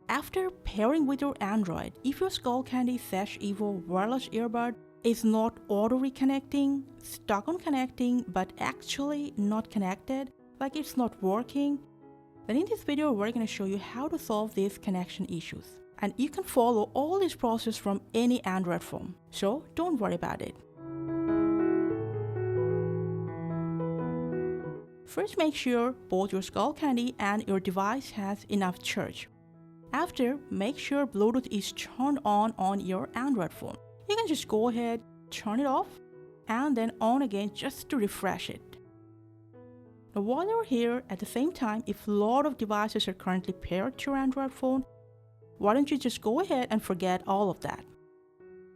after pairing with your Android, if your Skullcandy Sesh Evo wireless earbud is not auto-reconnecting, stuck on connecting, but actually not connected, like it's not working, then in this video we're going to show you how to solve these connection issues. And you can follow all this process from any Android phone, so don't worry about it. First, make sure both your Skullcandy and your device has enough charge. After, make sure Bluetooth is turned on your Android phone. You can just go ahead, turn it off, and then on again just to refresh it. Now while you're here, at the same time, if a lot of devices are currently paired to your Android phone, why don't you just go ahead and forget all of that.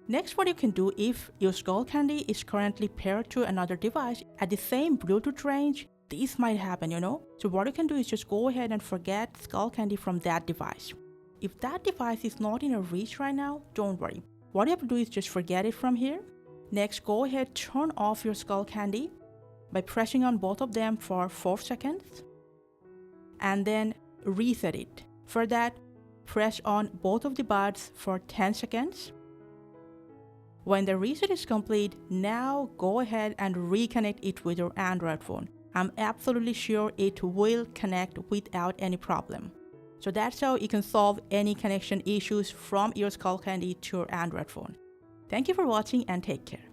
Next, what you can do if your Skullcandy is currently paired to another device at the same Bluetooth range, this might happen, So what you can do is just go ahead and forget Skullcandy from that device. If that device is not in your reach right now, don't worry. What you have to do is just forget it from here. Next, go ahead, turn off your Skullcandy by pressing on both of them for 4 seconds. And then reset it. For that, press on both of the buds for 10 seconds. When the reset is complete, now go ahead and reconnect it with your Android phone. I'm absolutely sure it will connect without any problem. So that's how you can solve any connection issues from your Skullcandy to your Android phone. Thank you for watching and take care.